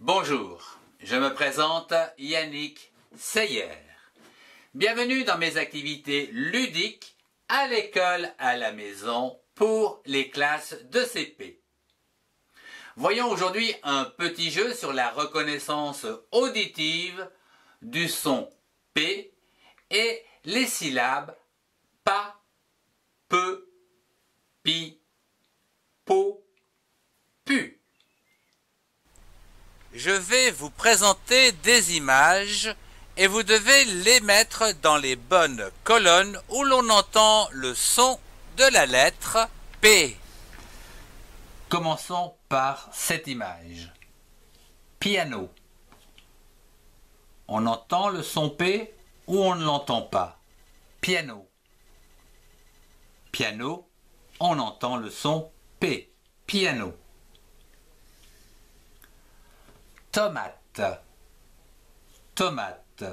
Bonjour, je me présente Yannick Seyer. Bienvenue dans mes activités ludiques à l'école, à la maison pour les classes de CP. Voyons aujourd'hui un petit jeu sur la reconnaissance auditive du son P et les syllabes pa, peu, pi, po, pu. Je vais vous présenter des images et vous devez les mettre dans les bonnes colonnes où l'on entend le son de la lettre P. Commençons par cette image. Piano. On entend le son P ou on ne l'entend pas? Piano. Piano, on entend le son P. Piano. Tomate. Tomate.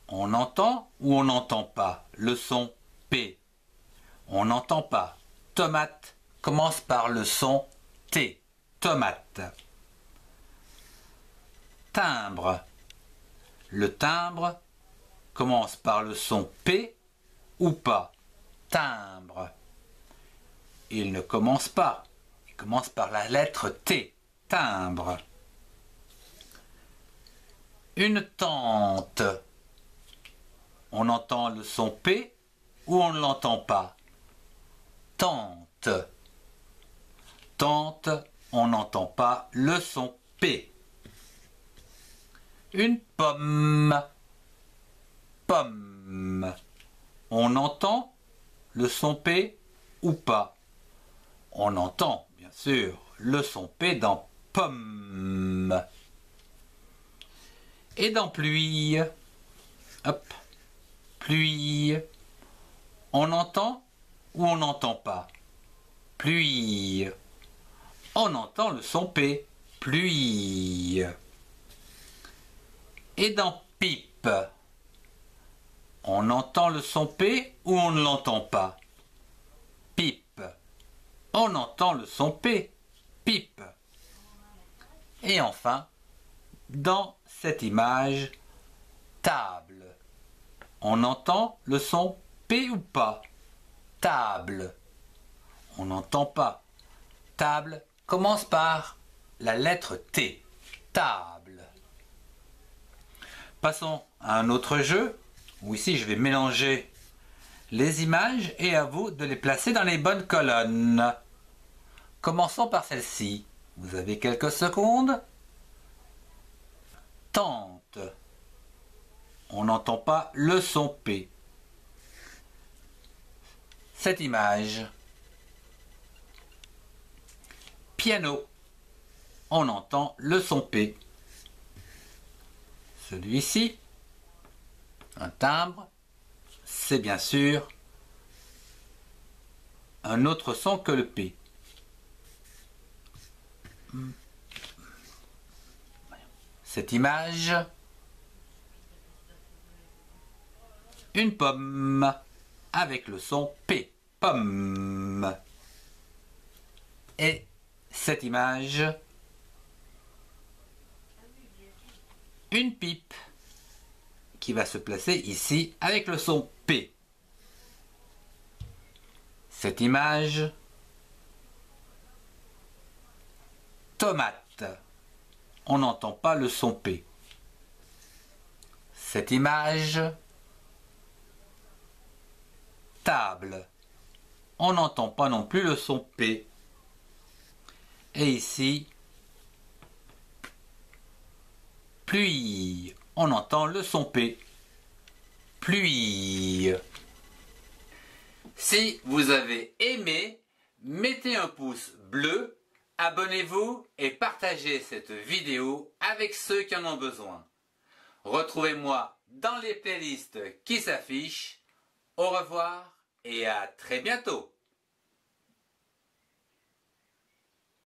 On entend ou on n'entend pas le son P? On n'entend pas. Tomate commence par le son T. Tomate. Timbre. Le timbre commence par le son P ou pas? Timbre. Il ne commence pas. Il commence par la lettre T. Timbre. Une tente. On entend le son P ou on ne l'entend pas? Tente. Tente, on n'entend pas le son P. Une pomme. Pomme. On entend le son P ou pas? On entend, bien sûr, le son P dans pomme. Et dans pluie. Hop. Pluie. On entend ou on n'entend pas? Pluie. On entend le son P. Pluie. Et dans pipe. On entend le son P ou on ne l'entend pas? Pipe. On entend le son P. Pipe. Et enfin, dans cette image, table. On entend le son P ou pas? Table. On n'entend pas. Table commence par la lettre T. Table. Passons à un autre jeu, où ici je vais mélanger les images et à vous de les placer dans les bonnes colonnes. Commençons par celle-ci. Vous avez quelques secondes. Tente. On n'entend pas le son P. Cette image. Piano. On entend le son P. Celui-ci. Un timbre. C'est bien sûr un autre son que le P. Cette image. Une pomme avec le son P. Pomme. Et cette image. Une pipe qui va se placer ici avec le son P. Cette image. Tomate. On n'entend pas le son P. Cette image. Table. On n'entend pas non plus le son P. Et ici, pluie. On entend le son P. Pluie. Si vous avez aimé, mettez un pouce bleu, abonnez-vous et partagez cette vidéo avec ceux qui en ont besoin. Retrouvez-moi dans les playlists qui s'affichent. Au revoir et à très bientôt.